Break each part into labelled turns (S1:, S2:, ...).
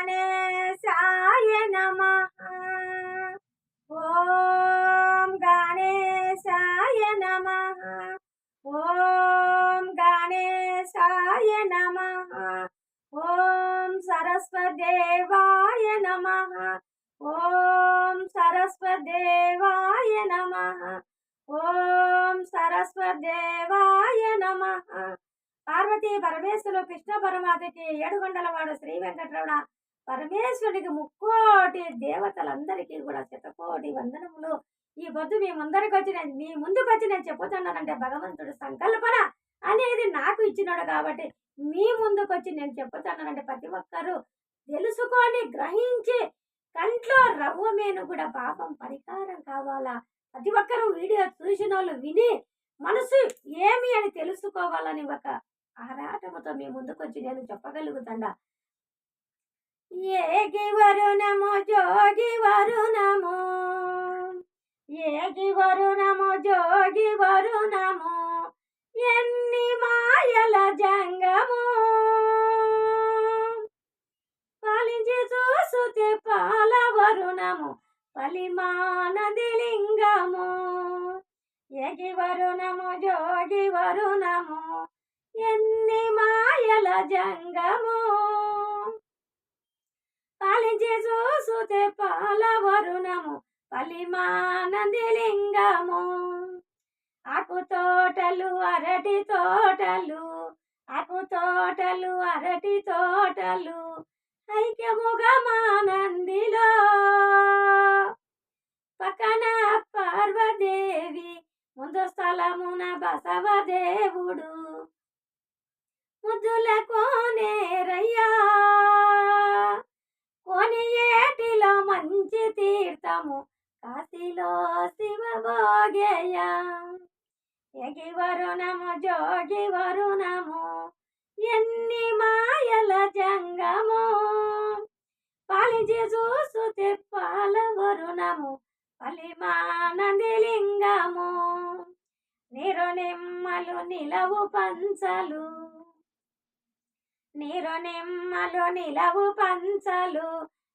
S1: గణేశాయ నమః. ఓం గణేశాయ నమః. ఓం గణేశాయ నమః. ఓం సరస్వదేవాయ నమః. ఓం సరస్వదేవాయ నమః. ఓం సరస్వదేవాయ నమః. పార్వతీ పరమేశ్వరులు కృష్ణ పరమాతకి ఏడుగొండలవాడు శ్రీ వెంకటరమణ పరమేశ్వరుడికి ముక్కోటి దేవతలందరికీ కూడా శతకోటి వందనములు. ఈ పొద్దు మీ ముందుకు వచ్చి నేను చెప్పుతున్నానంటే భగవంతుడు సంకల్పన అనేది నాకు ఇచ్చినాడు కాబట్టి మీ ముందుకు వచ్చి నేను చెప్పుతున్నానంటే ప్రతి ఒక్కరూ తెలుసుకొని గ్రహించి కంట్లో రవ్వ మేను కూడా పాపం పరిహారం కావాలా. ప్రతి ఒక్కరూ వీడియో చూసిన వాళ్ళు విని మనసు ఏమి అని తెలుసుకోవాలని ఒక ఆరాటముతో మీ ముందుకొచ్చి నేను చెప్పగలుగుతాడా. ఏగి వరుణము జోగి వరుణము, ఏగి వరుణము జోగి వరుణము, ఎన్ని మాయల జంగము పాలించి చూసుతే పాల వరుణము పలిమానది లింగము. ఏగి వరుణము జోగి వరుణము, ఎన్ని మాయల జంగము పాలించి చూసుతే పాల వరుణము పలిమానది లింగము. ఆకు తోటలు అరటి తోటలు, ఆకు తోటలు అరటి తోటలు ఐక్యముగా మానందిలో పక్కన పార్వదేవి ముందు స్థలమున బసవదేవుడు ముద్దుల కోనేరయ్యా. కోని ఏటిలో మంచి తీర్థము కాశీలో శివభోగేయ. ఎగి వరుణము జోగి వరుణము, ఎన్ని మాయల జంగము పాలించి చూసుతే పాల వరుణము పలిమానది లింగము. నీరు నిమ్మలు నిలవు పంచలు, నీరు నిమ్మలు నిలవు పంచలు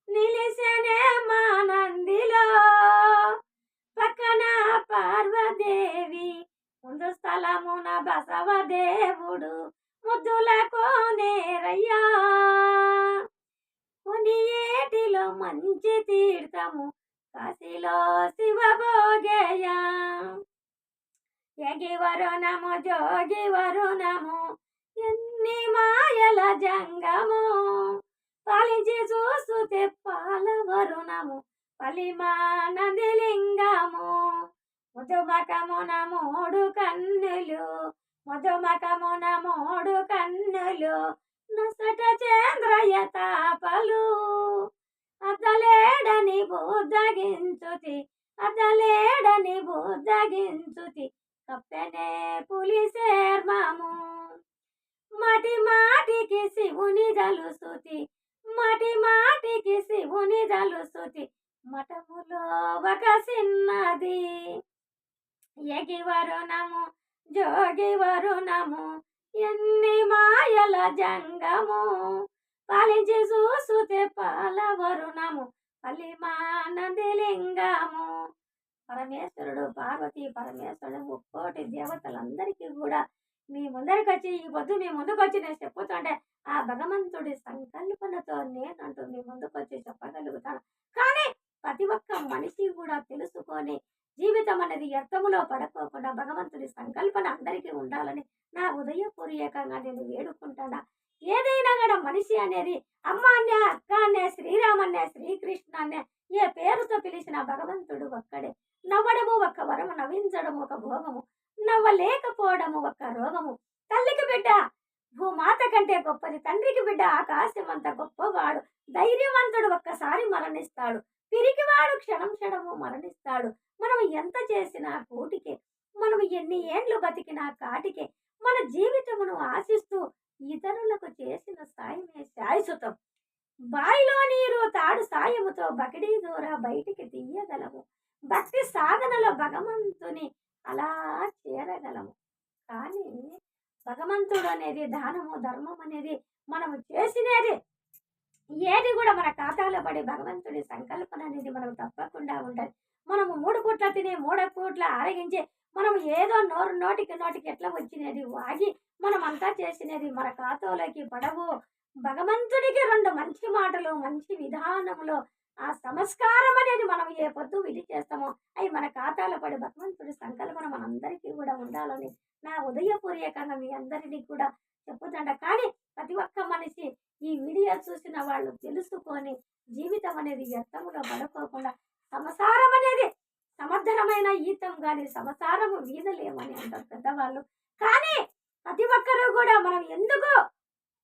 S1: నిలిసనే మానందిలో పక్కన పార్వదేవి ముందు స్థలమున బసవదేవుడు ముద్దుల కోనేరయ్యా. కొన్ని ఏటిలో మంచి తీర్థము కాశీలో శివభోగేయ. ఎగి వరుణము జోగి వరుణము, ఎన్ని మాయల జంగము పాలించి చూసుతే పాల వరుణము పలిమానది లింగము. మధుమకమున మూడు కన్నులు, మధుమకమున మూడు కన్నులు నసట చంద్రయ తాపలు అద్దలేడని బుద్ధగించుతి, అద్దలేడని బుద్ధగించుతి కప్పెనే పులి శర్మము. మాటి మాటికి శివుని జలుసుతి, మాటి మాటికి శివుని జలుసుతి మఠములో ఒక చిన్నది. ఎగి వరుణము జోగి వరుణము, ఎన్ని మాయల జంగము పాలించి చూసుతే పాల వరుణము పలిమానది లింగము. పరమేశ్వరుడు పార్వతీ పరమేశ్వరుడు ముక్కోటి దేవతలందరికీ కూడా మీ ముందరికి వచ్చి ఈ పొద్దు మీ ముందుకు వచ్చి నేను చెప్పుతుంటే ఆ భగవంతుడి సంకల్పనతో నేనంటూ మీ ముందుకు వచ్చి చెప్పగలుగుతాను. కానీ ప్రతి ఒక్క మనిషి కూడా తెలుసుకొని జీవితం అనేది వ్యర్థములో పడకోకుండా భగవంతుడి సంకల్పన అందరికీ ఉండాలని నా ఉదయపూర్వకంగా నేను వేడుకుంటాను. ఏదైనా కూడా మనిషి అనేది అమ్మ అన్నే, అక్క అన్నే, శ్రీరామన్నే, శ్రీకృష్ణ అన్నే ఏ పేరుతో పిలిచిన భగవంతుడు ఒక్కడే. నవ్వడము ఒక వరము, నవ్వించడము ఒక భోగము, నవ్వలేకపోవడము ఒక రోగము. తల్లికి బిడ్డ భూమాత కంటే గొప్పది, తండ్రికి బిడ్డ ఆకాశం అంత గొప్పవాడు. ధైర్యవంతుడు ఒక్కసారి మరణిస్తాడు, పిరికివాడు క్షణం క్షణము మరణిస్తాడు. మనం ఎంత చేసినా కూటికే, మనం ఎన్ని ఏండ్లు బతికినా కాటికే. మన జీవితమును ఆశిస్తూ ఇతరులకు చేసిన సాయమే శాశ్వతం. బాయిలో నీరు తాడు సాయముతో బకిడీ దూర బయటికి తీయగలము. భక్తి సాధనలో భగవంతుని అలా చేరగలము. కానీ భగవంతుడు అనేది దానము ధర్మం అనేది మనము చేసినది ఏది కూడా మన ఖాతాలో పడి భగవంతుడి సంకల్పన అనేది మనకు తప్పకుండా ఉంటది. మనము 3 పూట్ల తిని, 3 పూట్ల ఆరగించి, మనం ఏదో నోటికి నోటికి ఎట్లా వచ్చినది వాగి, మనమంతా చేసినది మన ఖాతాలోకి పడవు. భగవంతుడికి 2 మంచి మాటలు, మంచి విధానంలో ఆ సంస్కారం అనేది మనం ఏ పొద్దు విధి చేస్తామో, అయి మన ఖాతాలో పడి భగవంతుడి సంకల్పన మనందరికీ కూడా ఉండాలని నా ఉదయపూర్వకంగా మీ అందరినీ కూడా చెప్పుతండ. కానీ ప్రతి ఒక్క మనిషి ఈ వీడియో చూసిన వాళ్ళు తెలుసుకొని జీవితం అనేది వ్యర్థములో పడుకోకుండా సంసారం అనేది సమర్థనమైన ఈతం గాని సంసారము వీధలేమని అంటారు పెద్దవాళ్ళు. కానీ ప్రతి ఒక్కరూ కూడా మనం ఎందుకు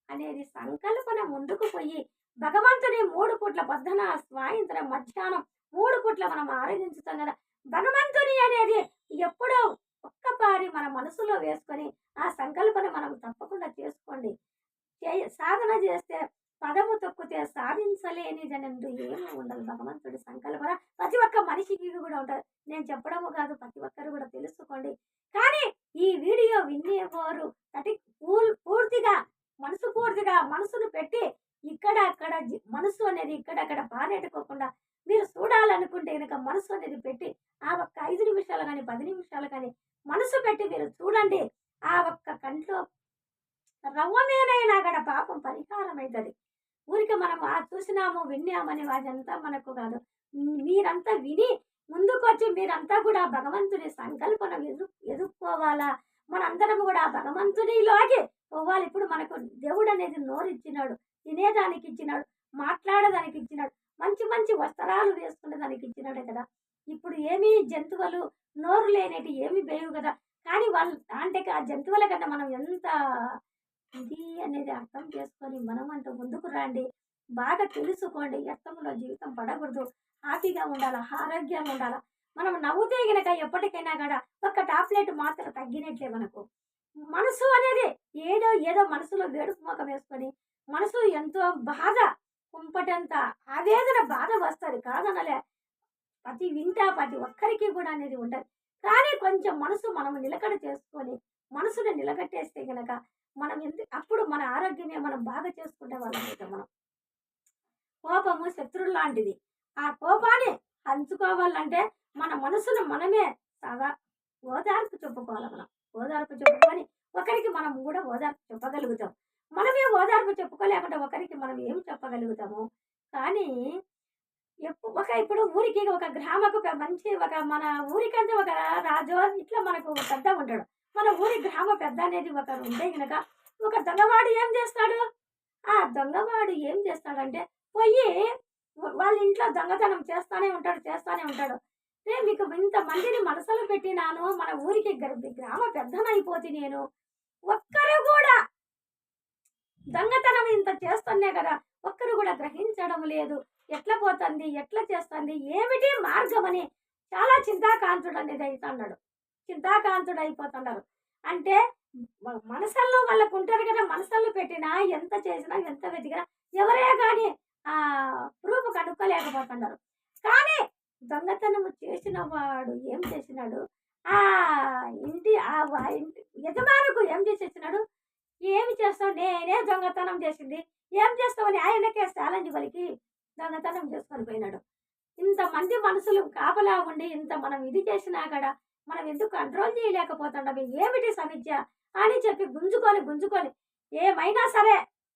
S1: అనేది సంకల్పన ముందుకు పోయి భగవంతుని 3 పూట్ల పొద్దున సాయంత్రం మధ్యాహ్నం 3 పూట్ల మనం ఆరాధించుతాం కదా. భగవంతుని అనేది ఎప్పుడో ఒక్కపారి మన మనసులో వేసుకొని ఆ సంకల్పన మనం తప్పకుండా చేసుకోండి. సాధన చేస్తే పదము తొక్కితే సాధించలేనిదనంటూ ఏమీ ఉండదు. భగవంతుడి సంకల్పన ప్రతి ఒక్క మనిషికి కూడా ఉంటుంది. నేను చెప్పడము కాదు, ప్రతి ఒక్కరు కూడా తెలుసుకోండి. కానీ ఈ వీడియో వినేవారు పూర్తిగా పూర్తిగా మనసును పెట్టి ఇక్కడ అక్కడ మనసు అనేది ఇక్కడక్కడ పారెట్టుకోకుండా మీరు చూడాలనుకుంటే కనుక మనసు అనేది పెట్టి ఆ ఒక్క 5 నిమిషాలు కానీ 10 నిమిషాలు కానీ మనసు పెట్టి మీరు చూడండి. ఆ ఒక్క కంట్లో రవ్వమేనైనా కూడా పాపం పరిహారం అవుతుంది. ఊరికి మనం చూసినాము విన్నామని అదంతా మనకు కాదు. మీరంతా విని ముందుకొచ్చి మీరంతా కూడా భగవంతుని సంకల్పన ఎదుర్కోవాలా. మనందరం కూడా భగవంతునిలోకి పోవాలి. ఇప్పుడు మనకు దేవుడు అనేది నోరిచ్చినాడు, తినేదానికి ఇచ్చినాడు, మాట్లాడడానికి ఇచ్చినాడు, మంచి మంచి వస్త్రాలు వేసుకునే దానికి ఇచ్చినాడే కదా. ఇప్పుడు ఏమీ జంతువులు నోరు లేనేటి ఏమి వేయవు కదా. కానీ వాళ్ళు అంటే ఆ జంతువుల కన్నా మనం ఎంత ఇది అనేది అర్థం చేసుకొని మనం అంటూ ముందుకు రండి. బాగా తెలుసుకోండి. వ్యర్థంలో జీవితం పడకూడదు. హ్యాపీగా ఉండాలా, ఆరోగ్యంగా ఉండాలా. మనం నవ్వుతే గనక ఎప్పటికైనా కూడా ఒక టాబ్లెట్ మాత్రం తగ్గినట్లే మనకు. మనసు అనేది ఏదో ఏదో మనసులో వేడుపు ముఖం వేసుకొని మనసు ఎంతో బాధ కుంపటంత ఆవేదన బాధ వస్తుంది కాదనలే. ప్రతి ఒక్కరికి కూడా అనేది ఉంటుంది. కానీ కొంచెం మనసు మనం నిలకడ చేసుకొని మనసుని నిలకట్టేస్తే గనక మనం అప్పుడు మన ఆరోగ్యమే మనం బాగా చేసుకుంటే వాళ్ళం అవుతాం. మనం కోపము శత్రువు లాంటిది. ఆ కోపాన్ని పంచుకోవాలంటే మన మనసును మనమే సగా ఓదార్పు చెప్పుకోవాలి. మనం ఓదార్పు చెప్పుకొని ఒకరికి మనం కూడా ఓదార్పు చెప్పగలుగుతాం. మనమే ఓదార్పు చెప్పుకోలేకుండా ఒకరికి మనం ఏం చెప్పగలుగుతాము. కానీ ఇప్పుడు ఊరికి ఒక గ్రామకు మంచి మన ఊరికంటే ఒక రాజు ఇట్లా మనకు పెద్ద ఉంటాడు. మన ఊరి గ్రామ పెద్ద అనేది ఒకరు ఉంటే గనక ఒక దొంగవాడు ఏం చేస్తాడు? ఆ దొంగవాడు ఏం చేస్తాడంటే పోయి వాళ్ళ ఇంట్లో దొంగతనం చేస్తానే ఉంటాడు. నేను మీకు ఇంతమందిని మనసులో పెట్టినాను, మన ఊరికి గ్రామ పెద్దనైపోతే నేను ఒక్కరు కూడా దొంగతనం ఇంత చేస్తున్నే కదా, ఒక్కరు కూడా గ్రహించడం లేదు. ఎట్లా పోతుంది, ఎట్లా చేస్తుంది, ఏమిటి మార్గమని చాలా చింతాకాంతుడు అనేది అవుతున్నాడు. చింతాకాంతుడు అయిపోతున్నారు. అంటే మనసల్లో వాళ్ళకు ఉంటారు కదా, మనసల్లో పెట్టినా ఎంత చేసినా ఎంత వెతికినా ఎవరే కానీ ఆ ప్రూఫ్ కనుక్కోలేకపోతున్నారు. కానీ దొంగతనము చేసిన వాడు ఏం చేసినాడు? ఆ ఇంటి యజమానుకు ఏం చేసేసినాడు? ఏమి చేస్తావు, నేనే దొంగతనం చేసింది, ఏం చేస్తావని ఆయనకే ఛాలెంజ్ పలికి దొంగతనం చేసుకొని పోయినాడు. ఇంతమంది మనసులు కాపలా ఉండి ఇంత మనం ఇది చేసినా కూడా మనం ఎందుకు కంట్రోల్ చేయలేకపోతున్నాం? ఏమిటి సమస్య అని చెప్పి గుంజుకొని ఏమైనా సరే,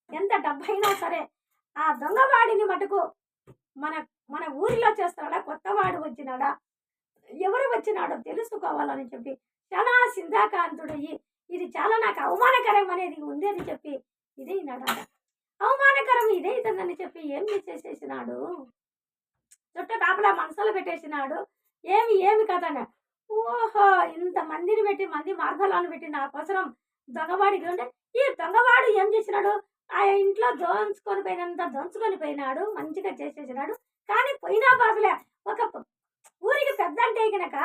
S1: ఎంత డబ్బైనా సరే ఆ దొంగవాడిని మటుకు మన మన ఊరిలో చేస్తాడా, కొత్తవాడు వచ్చినాడా, ఎవరు వచ్చినాడో తెలుసుకోవాలని చెప్పి చాలా సింధాకాంతుడయ్యి ఇది చాలా నాకు అవమానకరం అనేది ఉంది అని చెప్పి ఇదైనాడు. అవమానకరం ఇదైతుందని చెప్పి ఏం చేసేసినాడు? చుట్టూ కాపలా మనసులో పెట్టేసినాడు. ఏమి కథ. ఓహో, ఇంతమందిని పెట్టి మంది మార్గాలను పెట్టి నా కోసం దొంగవాడికి ఉంటే ఈ దొంగవాడు ఏం చేసినాడు? ఆ ఇంట్లో దోంచుకొని పోయినాడు, మంచిగా చేసేసినాడు. కానీ పోయినా బాధలే. ఒక ఊరికి పెద్ద అంటే కనుక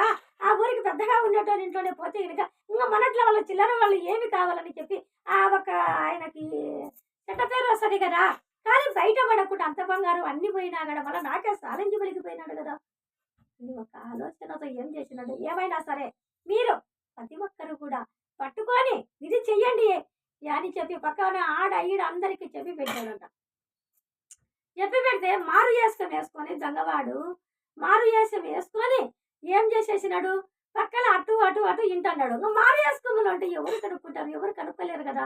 S1: ఆ ఊరికి పెద్దగా ఉండేటోని ఇంట్లోనే పోతే కనుక ఇంకా మనట్లో వాళ్ళ చిల్లర వాళ్ళు ఏమి కావాలని చెప్పి ఆ ఒక ఆయనకి చెడ్డ పేరు వస్తుంది కదా. కానీ బయట పడకుండా అంత బంగారు అన్ని పోయినా కూడా మళ్ళీ నాకే సాలించి వెలిగిపోయినాడు కదా. ఒక ఆలోచనతో ఏం చేసినాడు? ఏమైనా సరే మీరు ప్రతి ఒక్కరు కూడా పట్టుకొని ఇది చెయ్యండి అని చెప్పి పక్కన ఆడ ఈడ అందరికీ చెప్పి పెట్టాడంట. చెప్పి పెడితే మారు వేషం వేసుకొని దొంగవాడు మారు వేషం వేసుకొని ఏం చేసేసినాడు, పక్కన అటు అటు అటు ఇంటన్నాడు. మారు వేసుకోములు అంటే ఎవరు కనుక్కుంటారు, ఎవరు కనుక్కోలేరు కదా.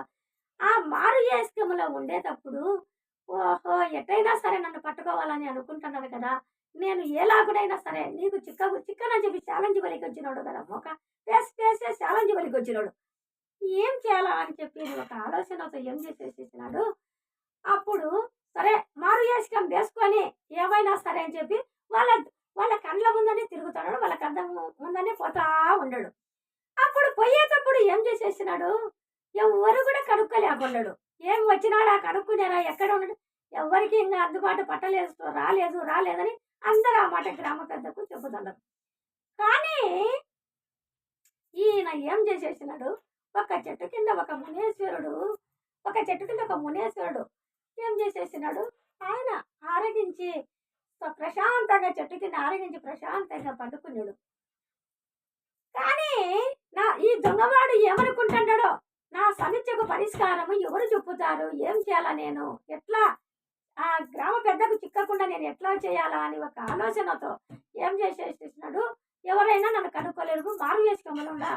S1: ఆ మారు వేషములో ఉండేటప్పుడు ఓహో! ఎటైనా సరే నన్ను పట్టుకోవాలని అనుకుంటున్నాను కదా. నేను ఎలాగునైనా సరే నీకు చిక్కనని చెప్పి ఛాలెంజ్ పలికొచ్చినోడు కదా. ఫేస్ ఫేసే ఛాలెంజ్ పలికొచ్చినోడు. ఏం చేయాలా అని చెప్పి ఒక ఆలోచనతో ఏం చేసేసేసినాడు. అప్పుడు సరే మారు వేషం వేసుకొని ఏమైనా సరే అని చెప్పి వాళ్ళ వాళ్ళ కండ్ల ముందనే తిరుగుతున్నాడు. వాళ్ళ కళ్ళ ముందనే పోతా ఉన్నాడు. అప్పుడు పోయేటప్పుడు ఏం చేసేసినాడు, ఎవ్వరు కూడా కనుక్కోలేకున్నాడు. ఏం వచ్చినాడా కనుక్కునేరా ఎక్కడ ఉన్నాడు, ఎవ్వరికి ఇంకా అందుబాటు పట్టలేదు, రాలేదని అందరూ ఆ మాట గ్రామ పెద్దకు చెబుతున్నారు. కానీ ఈయన ఏం చేసేసినాడు, ఒక చెట్టు కింద ఒక మునేశ్వరుడు ఏం చేసేసినాడు, ఆయన ఆరగించి ప్రశాంతంగా చెట్టు కింద ఆరగించి ప్రశాంతంగా పండుకున్నాడు. కానీ ఈ దొంగవాడు ఏమనుకుంటున్నాడో, నా సమస్యకు పరిష్కారము ఎవరు చెప్పుతారు, ఏం చేయాలా, నేను ఎట్లా ఆ గ్రామ పెద్దకు చిక్కకుండా నేను ఎట్లా చేయాలా అని ఒక ఆలోచనతో ఏం చేసేసినాడు, ఎవరైనా నన్ను కనుక్కోలేరు, మారు వేసుకోమనుండా,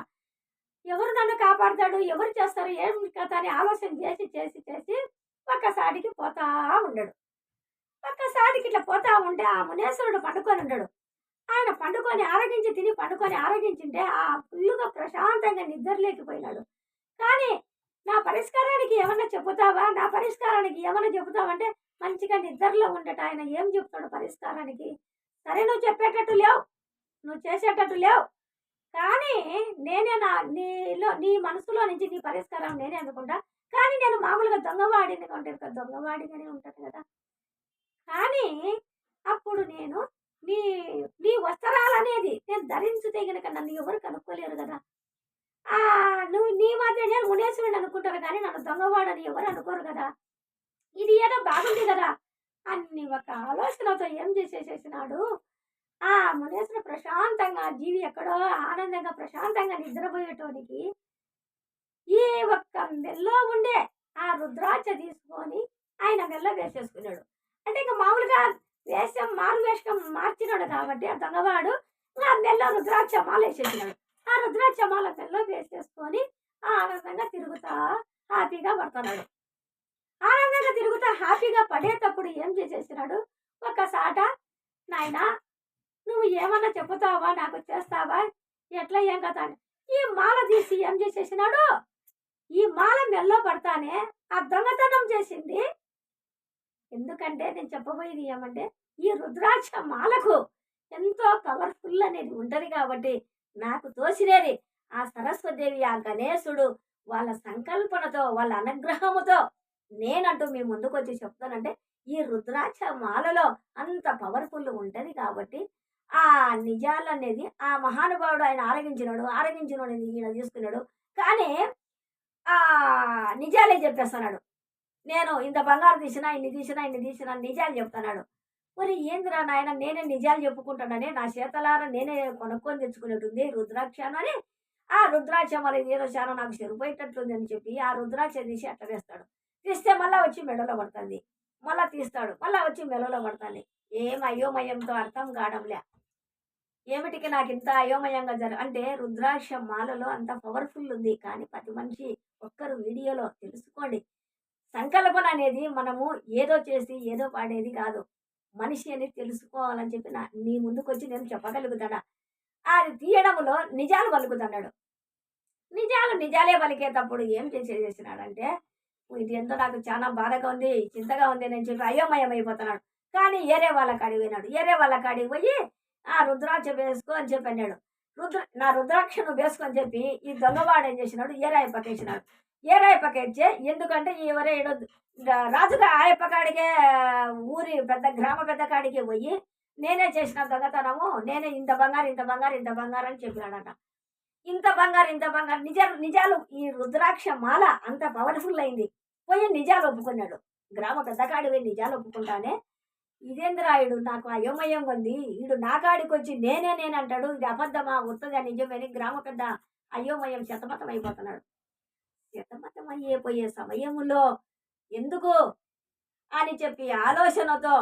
S1: ఎవరు నన్ను కాపాడతాడు, ఎవరు చేస్తారు, ఏం కథ అని ఆలోచన చేసి ఒక్కసారికి పోతా ఉన్నాడు. ఒక్కసారికి ఇట్లా పోతా ఉంటే ఆ మునేశ్వరుడు పండుకొని ఉన్నాడు. ఆయన పండుకొని ఆరగించి తిని పండుకొని ఆరగించింటే ఆ ఫుల్లుగా ప్రశాంతంగా నిద్రలేకపోయినాడు. కానీ నా పరిష్కారానికి ఏమన్నా చెబుతావంటే మంచిగా నిద్రలో ఉండట. ఆయన ఏం చెప్తాడు పరిష్కారానికి, సరే నువ్వు చెప్పేటట్టు లేవు, నువ్వు చేసేటట్టు లేవు, కానీ నేనే నీ మనసులో నుంచి నీ పరిష్కారం నేనే అనుకుంటా. కానీ నేను మామూలుగా దొంగవాడిగానే ఉంటాను కదా. కానీ అప్పుడు నేను నీ నీ వస్త్రాలనేది నేను ధరించితే గనక నన్ను ఎవరు కనుక్కోలేరు కదా. నువ్వు నీ మాత్రం నేను మునేశ్వరుని అనుకుంటారు, కానీ నన్ను దొంగవాడని ఎవరు అనుకోరు కదా. ఇది ఏదో బాగుంది కదా అన్ని ఒక ఆలోచనతో ఏం చేసేసేసినాడు. ఆ మునేశ్వరుడు ప్రశాంతంగా జీవి ఎక్కడో ఆనందంగా ప్రశాంతంగా నిద్రపోయేటోనికి ఈ ఒక్క మెల్లో ఉండే ఆ రుద్రాక్ష తీసుకొని ఆయన మెల్ల వేసేసుకున్నాడు. అంటే ఇంకా మామూలుగా మారు వేషం మార్చినాడు కాబట్టి ఆ దొంగవాడు ఆ మెల్ల రుద్రాక్ష మాల వేసేసినాడు. ఆ రుద్రాక్ష మాల మెల్ల వేసేసుకొని ఆనందంగా తిరుగుతా హ్యాపీగా పడుతున్నాడు. ఆనందంగా తిరుగుతా హ్యాపీగా పడేటప్పుడు ఏం చేసేసినాడు, ఒక్కసాట నాయనా నువ్వు ఏమన్నా చెప్పుతావా, నాకు చేస్తావా, ఎట్లా ఏం కదా ఈ మాల తీసి ఏం చేసేసినాడు, ఈ మాల మెల్లో పడతానే ఆ దొంగతనం చేసింది. ఎందుకంటే నేను చెప్పబోయేది ఏమంటే ఈ రుద్రాక్ష మాలకు ఎంతో పవర్ఫుల్ అనేది ఉంటుంది కాబట్టి నాకు తోసినేది ఆ సరస్వతిదేవి ఆ గణేశుడు వాళ్ళ సంకల్పనతో వాళ్ళ అనుగ్రహముతో నేనంటూ మీ ముందుకు వచ్చి చెప్తానంటే ఈ రుద్రాక్ష మాలలో అంత పవర్ఫుల్ ఉంటుంది కాబట్టి ఆ నిజాలు అనేది ఆ మహానుభావుడు ఆయన ఆరగించినాడు ఈయన తీసుకున్నాడు. కానీ ఆ నిజాలే చెప్పేస్తున్నాడు, నేను ఇంత బంగారు ఇన్ని తీసినా నిజాలు చెప్తున్నాడు. మరి ఏందిరా నాయన, నేనే నిజాలు చెప్పుకుంటానని నా చేతలారా నేనే కొనుక్కొని తెచ్చుకునేటుంది రుద్రాక్షను అని ఆ రుద్రాక్ష మరి ఏదో చాలా నాకు చెరిపోయేటట్టుంది అని చెప్పి ఆ రుద్రాక్ష తీసి అట్ట వేస్తాడు. తీస్తే మళ్ళీ వచ్చి మెడలో పడుతుంది, మళ్ళీ తీస్తాడు, మళ్ళీ వచ్చి మెడలో పడుతుంది. ఏం అయోమయంతో అర్థం కావడంలే, ఏమిటికి నాకు ఇంత అయోమయంగా అంటే రుద్రాక్ష మాలలో అంత పవర్ఫుల్ ఉంది. కానీ ప్రతి మనిషి ఒక్కరు వీడియోలో తెలుసుకోండి. సంకల్పన అనేది మనము ఏదో చేసి ఏదో పాడేది కాదు, మనిషి అనేది తెలుసుకోవాలని చెప్పి నీ ముందుకు వచ్చి నేను చెప్పగలుగుతాడా. అది తీయడంలో నిజాలు పలుకుతున్నాడు. నిజాలే పలికేటప్పుడు ఏం చేసేసినాడంటే ఇది ఎంతో నాకు చాలా బాధగా ఉంది, చింతగా ఉంది అని చెప్పి అయోమయం అయిపోతున్నాడు. కానీ ఏరే వాళ్ళ కాడికి పోయినాడు. ఏరే వాళ్ళ కాడికి పోయి ఆ రుద్రాక్ష వేసుకో అని చెప్పి అన్నాడు. నా రుద్రాక్షను వేసుకొని చెప్పి ఈ దొంగవాడు ఏం చేసినాడు, ఏరాయపకేచ్చే ఎందుకంటే ఎవరేడో రాజుగా ఆయప్ప కాడికే ఊరి గ్రామ పెద్ద కాడికే పోయి నేనే చేసిన దొంగతనము, నేనే ఇంత బంగారు అని చెప్పినాడట. ఇంత బంగారు నిజాలు ఈ రుద్రాక్ష మాల అంత పవర్ఫుల్ అయింది. పోయి నిజాలు ఒప్పుకున్నాడు. గ్రామ పెద్ద కాడి పోయి నిజాలు ఒప్పుకుంటానే ఇదేంద్రాయుడు నాకు అయోమయంగా ఉంది, వీడు నా కాడికి వచ్చి నేనంటాడు, ఇది అబద్ధమా ఉత్తగా నిజమని గ్రామ పెద్ద అయోమయం శతమతం అయిపోతున్నాడు. శతమతం అయిపోయే సమయంలో ఎందుకు అని చెప్పి ఆలోచనతో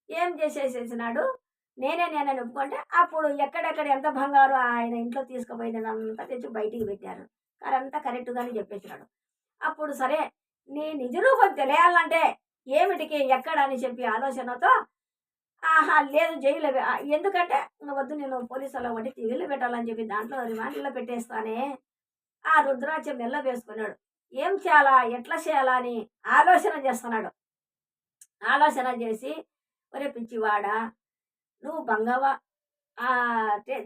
S1: ఏం చేసేసేసినాడు, నేనని ఒప్పుకుంటే అప్పుడు ఎక్కడెక్కడ ఎంత బంగారం ఆయన ఇంట్లో తీసుకుపోయినదంతా తెచ్చి బయటికి పెట్టారు. అదంతా కరెక్ట్‌గానే చెప్పేసినాడు. అప్పుడు సరే నీ నిజ రూపం తెలియాలంటే ఏమిటికి, ఎక్కడ అని చెప్పి ఆలోచనతో ఆహా! లేదు జైల్‌లో ఎందుకంటే వద్దు నేను పోలీసులో పట్టి జైల్‌లో పెట్టాలని చెప్పి దాంట్లో రిమాండ్‌లో పెట్టేస్తానే. ఆ రుద్రాక్ష మెడలో వేసుకున్నాడు. ఏం చేయాలా? ఎట్లా చేయాలా? అని ఆలోచన చేస్తున్నాడు. ఆలోచన చేసి ఒరేయ్ పిచ్చివాడా! నువ్వు బంగవా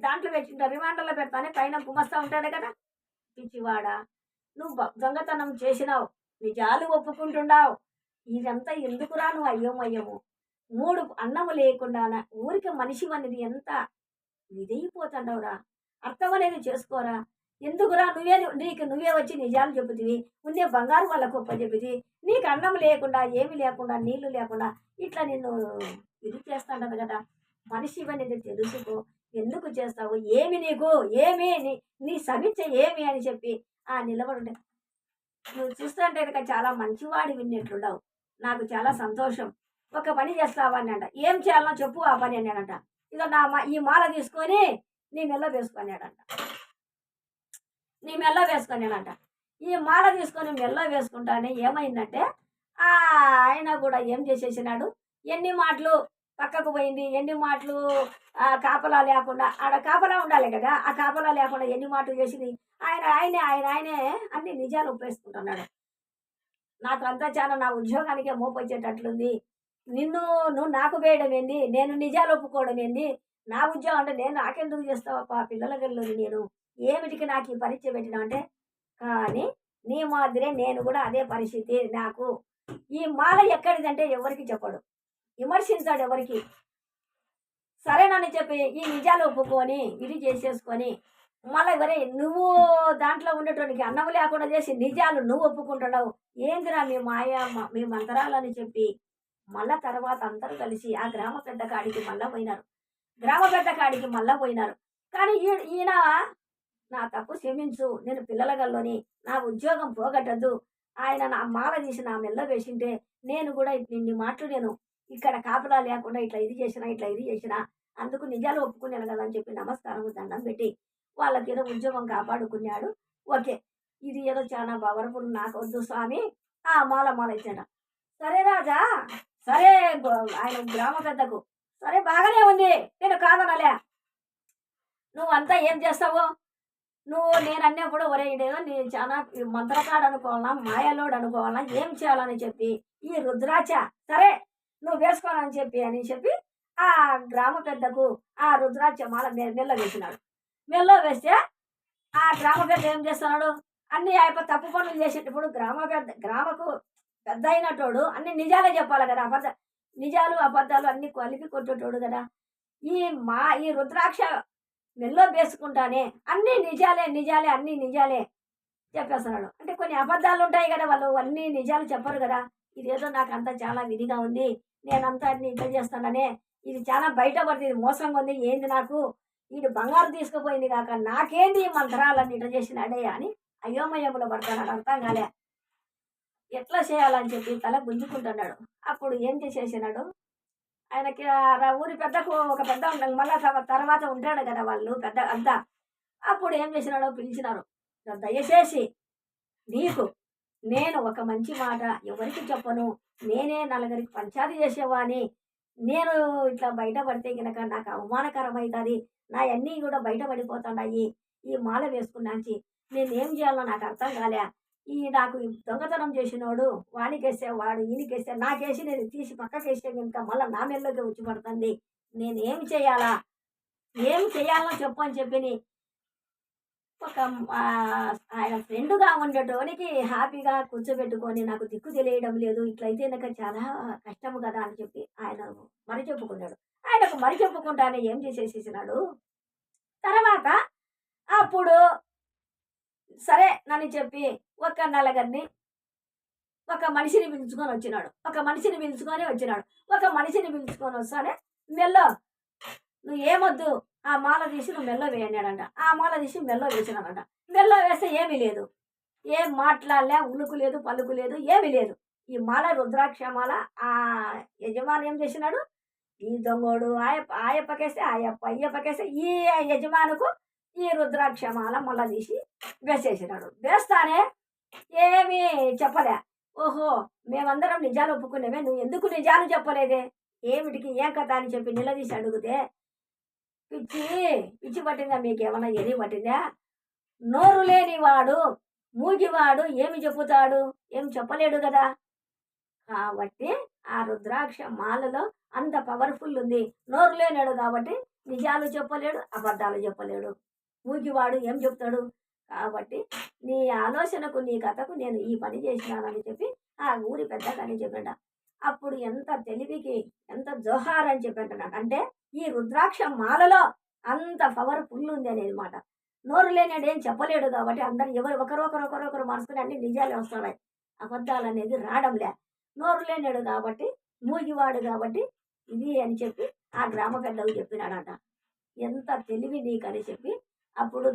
S1: దాంట్లో పెట్టింటారు రిమాండర్‌లో పెడతానే పైన గుమస్తా ఉంటాడు కదా! పిచ్చివాడా! నువ్వు దొంగతనం చేసినావు. నిజాలు ఒప్పుకుంటున్నావు. ఇదంతా ఎందుకురా నువ్వు అయ్యోమయ్యము. 3 అన్నము లేకుండాన ఊరికే మనిషివనేది ఎంత ఇదైపోతాండవురా! అర్థం అనేది చేసుకోరా! ఎందుకురా నీకు నువ్వే వచ్చి నిజాలు చెబుతివి. ఉన్నే బంగారు వాళ్ళకు అప్పజెప్పితివి. నీకు అన్నం లేకుండా, ఏమి లేకుండా, నీళ్లు లేకుండా ఇట్లా నిన్ను ఇది చేస్తాండదు కదా! మనిషివనేది తెలుసుకో. ఎందుకు చేస్తావు? ఏమి నీకు? ఏమి నీ సమీక్ష ఏమి అని చెప్పి నిలబడుంటే నువ్వు చూస్తుంటే గనక చాలా మంచివాడివి విన్నట్లుండవు. నాకు చాలా సంతోషం. ఒక పని చేస్తావా అనంట. ఏం చేయాలనో చెప్పు ఆ పని అన్నాడంట. ఇగో ఈ మాల తీసుకొని నీ మెడలో వేసుకున్నాడంట. నీ మెడలో వేసుకున్నాడంట. ఈ మాల తీసుకొని మెడలో వేసుకుంటానే ఏమైందంటే ఆయన కూడా ఏం చేసేసినాడు, ఎన్ని మాటలు పక్కకు పోయింది, ఎన్ని మాటలు కాపలా లేకుండా ఆడ కాపలా ఉండాలి కదా! ఆ కాపలా లేకుండా ఎన్ని మాటలు చేసింది ఆయనే అన్ని నిజాలు ఒప్పేసుకుంటున్నాడు. నాకు అంతా చాలా నా ఉద్యోగానికే మోపొచ్చేటట్లుంది. నువ్వు నాకు వేయడం ఏంది? నేను నిజాలు ఒప్పుకోవడం ఏంది? నా ఉద్యోగం అంటే నేను నాకెందుకు చేస్తావప్పా పిల్లల గల్లోని నేను ఏమిటికి నాకు ఈ పరీక్ష పెట్టినావంటే, కానీ నీ మాదిరే నేను కూడా అదే పరిస్థితి నాకు. ఈ మాల ఎక్కడిదంటే ఎవరికి చెప్పడు, విమర్శించాడు ఎవరికి. సరేనని చెప్పి ఈ నిజాలు ఒప్పుకొని ఇది చేసేసుకొని మళ్ళీ ఎవరే నువ్వు దాంట్లో ఉండేటోనికి అన్నం లేకుండా చేసి నిజాలు నువ్వు ఒప్పుకుంటున్నావు ఏందిరా మీ మీ మంత్రాలని చెప్పి మళ్ళా తర్వాత అందరూ కలిసి ఆ గ్రామ పెద్ద కాడికి మళ్ళా పోయినారు. గ్రామ పెద్ద కాడికి మళ్ళా పోయినారు. కానీ ఈయన నా తప్పు క్షమించు, నేను పిల్లల గల్లోని నా ఉద్యోగం పోగొట్టద్దు, ఆయన నా మాల తీసి నా మెల్ల వేసింటే నేను కూడా ఇన్ని మాటలు నేను ఇక్కడ కాపలా లేకుండా ఇట్లా ఇది చేసినా అందుకు నిజాలు ఒప్పుకున్నాను కదా అని చెప్పి నమస్కారం దండం పెట్టి వాళ్ళకి ఏదో ఉద్యోగం కాపాడుకున్నాడు. ఓకే, ఇది ఏదో చాలా పవర్ఫుల్, నాకు వద్దు స్వామి మాల ఇచ్చాడ. సరే రాజా, సరే ఆయన గ్రామ పెద్దకు సరే బాగానే ఉంది, నేను కాదనలే. నువ్వంతా ఏం చేస్తావు, నేను అన్నప్పుడు ఒరే ఇదేదో నీ చాలా మంత్రకాడు అనుకోవాలా, మాయలోడు అనుకోవాలా, ఏం చేయాలని చెప్పి ఈ రుద్రాక్ష సరే నువ్వు వేసుకోవాలని చెప్పి ఆ గ్రామ పెద్దకు ఆ రుద్రాక్ష మాల మెల్ల వేసినాడు. మెల్ల వేస్తే ఆ గ్రామ పెద్ద ఏం చేస్తున్నాడు, అన్ని తప్పు పనులు చేసేటప్పుడు గ్రామకు పెద్ద అయినటోడు అన్ని నిజాలే చెప్పాలి కదా, నిజాలు అబద్ధాలు అన్ని కలిపి కొట్టేటోడు కదా. ఈ రుద్రాక్ష మెల్లో వేసుకుంటానే అన్ని నిజాలే అన్ని నిజాలే చెప్పేస్తున్నాడు. అంటే కొన్ని అబద్ధాలు ఉంటాయి కదా, వాళ్ళు అన్ని నిజాలు చెప్పరు కదా. ఇదేదో నాకు అంతా చాలా విధిగా ఉంది, నేనంతా అన్ని ఇట్లా చేస్తాననే ఇది చాలా బయటపడుతుంది, ఇది మోసంగా ఉంది, ఏంది నాకు ఇది బంగారు తీసుకుపోయింది కాక నాకేంది ఈ మంత్రాలన్నీ ఇట్లా చేసినాడే అని అయోమయములో పడతాడు. అర్థం కాలే ఎట్లా చేయాలని చెప్పి తల గుంజుకుంటున్నాడు. అప్పుడు ఏం చేసేసినాడు, ఆయనకి ఊరి పెద్దకు ఒక పెద్ద ఉంటాడు, మళ్ళా తర్వాత ఉంటాడు కదా వాళ్ళు పెద్ద అంతా. అప్పుడు ఏం చేసినాడో పిలిచినారు, దయచేసి నీకు నేను ఒక మంచి మాట ఎవరికి చెప్పను, నేనే నలుగురికి పంచాది చేసేవాని, నేను ఇట్లా బయటపడితే కనుక నాకు అవమానకరమవుతుంది, నా అన్నీ కూడా బయటపడిపోతున్నాయి, ఈ మాల వేసుకున్నాంచి నేనేం చేయాలో నాకు అర్థం కాలే, నాకు దొంగతనం చేసినోడు వానికేస్తే వాడు ఈయనకేస్తే నాకేసి నేను తీసి పక్కకేస్తే కనుక మళ్ళీ నా మెల్లోకి వచ్చి పడుతుంది, నేనేం చేయాలా, ఏం చేయాలో చెప్పు అని చెప్పి ఒక ఆయన ఫ్రెండ్గా ఉండేటోనికి హ్యాపీగా కూర్చోబెట్టుకొని నాకు దిక్కు తెలియడం లేదు, ఇట్లయితే నాకు చాలా కష్టము కదా అని చెప్పి ఆయన మరి చెప్పుకున్నాడు. ఆయనకు మరి చెప్పుకుంటానే ఏం చేసేసేసినాడు, తర్వాత అప్పుడు సరే నన్ను చెప్పి ఒక నలుగురిని ఒక మనిషిని పిలుచుకొని వచ్చినాడు. ఒక మనిషిని పిలుచుకొని వస్తానే మెల్లో నువ్వు ఏమొద్దు ఆ మాల తీసి నువ్వు మెల్లో వేయన్నాడంట. ఆ మాల తీసి మెల్లో వేసినాడంట. మెల్లో వేస్తే ఏమీ లేదు, ఏం మాట్లాడలే, ఉలుకు లేదు, పలుకు లేదు, ఏమీ లేదు. ఈ మాల రుద్రాక్ష మాల ఆ యజమాని ఏం చేసినాడు, ఈ దొంగోడు ఆయప్పకేస్తే అయ్యప్పకేస్తే ఈ యజమానుకు ఈ రుద్రాక్ష మాల మళ్ళా తీసి వేసేసినాడు. వేస్తానే ఏమీ చెప్పలే. ఓహో! మేమందరం నిజాలు ఒప్పుకునేవే, నువ్వు ఎందుకు నిజాలు చెప్పలేదే? ఏమిటికి ఏం కథ అని చెప్పి నిలదీసి అడిగితే, పిచ్చి పిచ్చి పట్టిందా మీకేమన్నా, ఎరి పట్టిందా? నోరు లేనివాడు, మూగివాడు ఏమి చెప్పుతాడు? ఏం చెప్పలేడు కదా! కాబట్టి ఆ రుద్రాక్ష మాలలో అంత పవర్ఫుల్ ఉంది. నోరు లేనాడు కాబట్టి నిజాలు చెప్పలేడు, అబద్ధాలు చెప్పలేడు. మూగివాడు ఏం చెప్తాడు? కాబట్టి నీ ఆలోచనకు, నీ కథకు నేను ఈ పని చేసినానని చెప్పి ఆ ఊరి పెద్దకని చెప్పాడ. అప్పుడు ఎంత తెలివికి ఎంత జోహార్ అని చెప్పంటున్నాడు. అంటే ఈ రుద్రాక్ష మాలలో అంత పవర్ఫుల్ ఉంది అనేది మాట. నోరు లేనాడు ఏం చెప్పలేడు కాబట్టి అందరు ఎవరు ఒకరొకరు మనసుకుని అన్ని నిజాలే వస్తున్నాయి, అబద్ధాలు అనేది రావడంలే. నోరు లేనాడు కాబట్టి, మూగివాడు కాబట్టి ఇది అని చెప్పి ఆ గ్రామ పెద్దకు చెప్పినాడట. ఎంత తెలివి నీకని చెప్పి అప్పుడు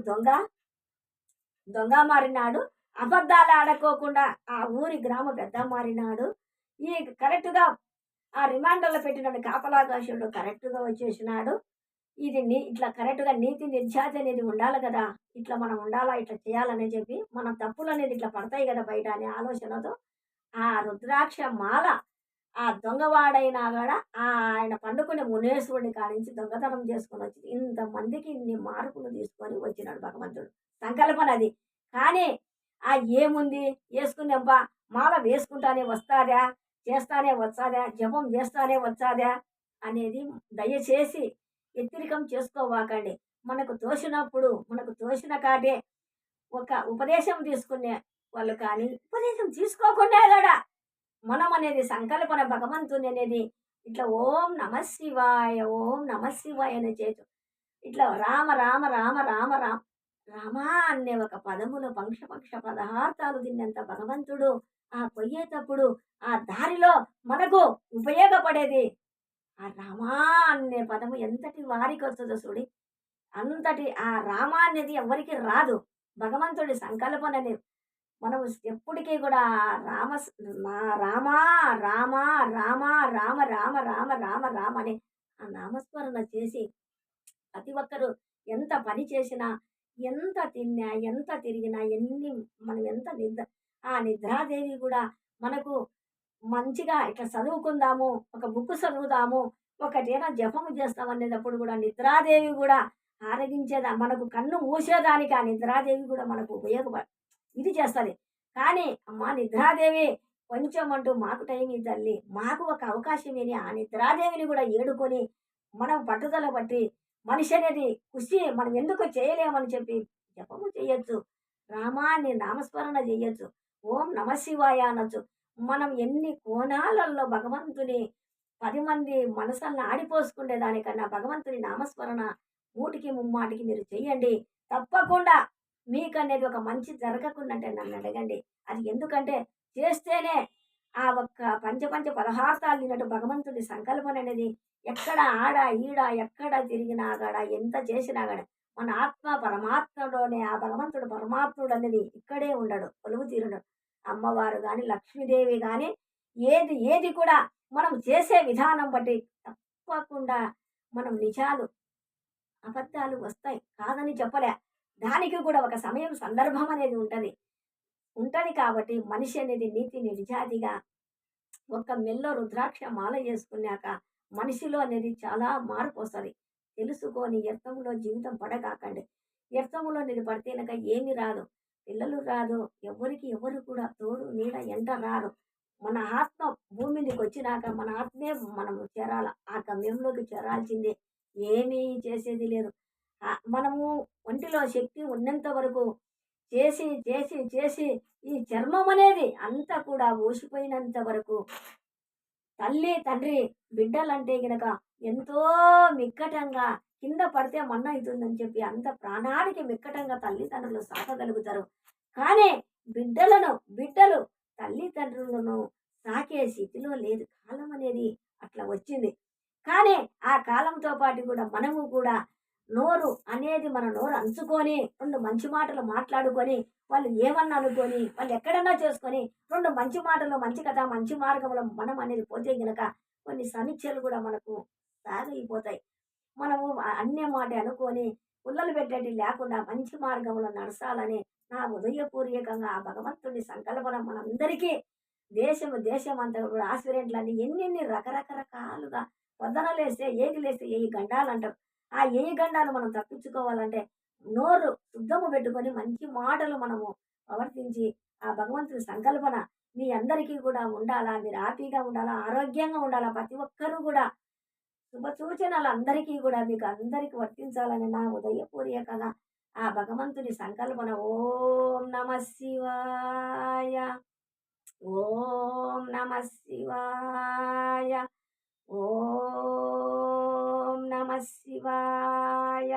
S1: దొంగ మారినాడు. అబద్ధాలు ఆడుకోకుండా ఆ ఊరి గ్రామ పెద్ద మారినాడు. ఈ కరెక్ట్గా ఆ రిమాండర్లో పెట్టినాడు కాపలాకాశుడు కరెక్ట్గా వచ్చేసినాడు. ఇది ఇట్లా కరెక్ట్గా నీతి నిర్జాతి అనేది ఉండాలి కదా, ఇట్లా మనం ఉండాలా, ఇట్లా చేయాలని చెప్పి మన తప్పులు అనేది ఇట్లా పడతాయి కదా బయట అనే ఆలోచనతో ఆ రుద్రాక్ష మాల ఆ దొంగవాడైనా కూడా ఆయన పండుకునే మునేశ్వరుడి కానించి దొంగతనం చేసుకొని వచ్చి ఇంతమందికి ఇన్ని మార్పులు తీసుకొని వచ్చినాడు భగవంతుడు. సంకల్పన అది. కానీ ఆ ఏముంది వేసుకునేబ్బా, మాల వేసుకుంటానే వస్తాదా, చేస్తానే వచ్చాదా, జపం చేస్తానే వచ్చాదా అనేది దయచేసి వ్యతిరేకం చేసుకోవాకండి. మనకు తోచినప్పుడు మనకు తోచిన కాటే ఒక ఉపదేశం తీసుకునే వాళ్ళు కానీ, ఉపదేశం తీసుకోకుండా కూడా మనం అనేది సంకల్పన భగవంతుని అనేది ఇట్లా ఓం నమ శివాయ ఓం నమ శివాయ అనే చేతు ఇట్లా రామ రామ రామ రామ రామ రామ అనే ఒక పదములో పక్ష పదార్థాలు తిన్నంత భగవంతుడు ఆ పొయ్యేటప్పుడు ఆ దారిలో మనకు ఉపయోగపడేది ఆ రామా అనే పదము ఎంతటి వారికి వస్తుందో చూడి. అంతటి ఆ రామ అనేది ఎవరికి రాదు. భగవంతుడి సంకల్పనని మనం ఎప్పటికీ కూడా రామ రామ రామ రామ రామ రామ రామ రామ రామ అని ఆ నామస్మరణ చేసి ప్రతి ఒక్కరూ ఎంత పని చేసినా, ఎంత తిన్నా, ఎంత తిరిగినా, మనం ఎంత ఆ నిద్రాదేవి కూడా మనకు మంచిగా ఇట్లా చదువుకుందాము, ఒక బుక్ చదువుదాము, ఒకటేనా జపము చేస్తాం అనేటప్పుడు కూడా నిద్రాదేవి కూడా ఆరగించేదా, మనకు కన్ను మూసేదానికి ఆ నిద్రాదేవి కూడా మనకు ఇది చేస్తుంది. కానీ అమ్మా నిద్రాదేవి కొంచెం అంటూ మాకు టైం ఇద్దాలి, మాకు ఒక అవకాశం ఏని ఆ నిద్రాదేవిని కూడా ఏడుకొని మనం పట్టుదల బట్టి మనిషి అనేది కృషి మనం ఎందుకు చేయలేమని చెప్పి జపము చేయొచ్చు, రామాన్ని నామస్మరణ చేయొచ్చు, ఓం నమ శివాయ అనొచ్చు. మనం ఎన్ని కోణాలలో భగవంతుని 10 మంది మనసులను ఆడిపోసుకునే దానికన్నా భగవంతుని నామస్మరణ మూటికి ముమ్మాటికి మీరు చెయ్యండి. తప్పకుండా మీకు అనేది ఒక మంచి జరగకుండంటే నన్ను అడగండి. అది ఎందుకంటే చేస్తేనే ఆ ఒక్క పంచ పదార్థాలు తిన్నట్టు భగవంతుడి సంకల్పన అనేది ఎక్కడ ఆడ ఈడ ఎక్కడ తిరిగినా గడ ఎంత చేసినా గడ మన ఆత్మ పరమాత్మలోనే ఆ భగవంతుడు పరమాత్ముడు అనేది ఇక్కడే ఉండడు, కొలువు తీరుడు. అమ్మవారు కానీ లక్ష్మీదేవి కానీ ఏది కూడా మనం చేసే విధానం బట్టి తప్పకుండా మనం నిజాలు అబద్ధాలు వస్తాయి, కాదని చెప్పలే. దానికి కూడా ఒక సమయం సందర్భం అనేది ఉంటది కాబట్టి మనిషి అనేది నీతి నిజాతిగా ఒక మెల్లో రుద్రాక్ష మాల చేసుకున్నాక మనిషిలో అనేది చాలా మార్పు వస్తుంది. తెలుసుకొని వ్యర్థంలో జీవితం పడకాకండి. వ్యర్థంలో అనేది పడితేనక ఏమి రాదు, పిల్లలు రాదు, ఎవరు కూడా తోడు నీడ ఎంట రారు. మన ఆత్మ భూమి మీదకి వచ్చినాక మన ఆత్మే మనము చేరాల, ఆ గమ్యంలోకి చేరాల్సిందే, ఏమీ చేసేది లేదు. మనము ఒంటిలో శక్తి ఉన్నంత వరకు చేసి చేసి చేసి ఈ చర్మం అనేది అంతా కూడా ఊసిపోయినంత వరకు తల్లి తండ్రి బిడ్డలంటే గనక ఎంతో మిక్కటంగా కింద పడితే మన్న అవుతుందని చెప్పి అంత ప్రాణానికి మిక్కటంగా తల్లిదండ్రులు సాకగలుగుతారు. కానీ బిడ్డలు తల్లిదండ్రులను సాకే స్థితిలో లేదు. కాలం అనేది అట్లా వచ్చింది. కానీ ఆ కాలంతో పాటు కూడా మనము కూడా నోరు అనేది మన నోరు అంచుకొని 2 మంచి మాటలు మాట్లాడుకొని, వాళ్ళు ఏమన్నా అనుకోని, వాళ్ళు ఎక్కడన్నా చేసుకొని 2 మంచి మాటలు, మంచి కథ, మంచి మార్గంలో మనం అనేది పోతే గనక కొన్ని సమీక్షలు కూడా మనకు సాగైపోతాయి. మనము అన్య మాట అనుకోని, పుల్లలు పెట్టేటివి లేకుండా మంచి మార్గంలో నడసాలని నా హృదయపూర్వకంగా ఆ భగవంతుడి సంకల్పన మనందరికీ దేశమంతా కూడా యాక్సిడెంట్లని ఎన్నెన్ని రకరకాలుగా పొద్దున లేస్తే, ఏగిలేస్తే 1000 గండాలంటారు. ఆ 1000 గండాలు మనం తప్పించుకోవాలంటే నోరు శుద్ధము పెట్టుకొని మంచి మాటలు మనము ప్రవర్తించి, ఆ భగవంతుడి సంకల్పన మీ అందరికీ కూడా ఉండాలా, మీరు హ్యాపీగా ఉండాలా, ఆరోగ్యంగా ఉండాలా, ప్రతి ఒక్కరు కూడా శుభ సూచనలు అందరికీ కూడా మీకు అందరికి వర్తించాలని నా ఉదయపూర్వకంగా ఆ భగవంతుని సంకల్పన. ఓం నమ శివాయ. ఓం నమ శివాయ. ఓం నమ శివాయ.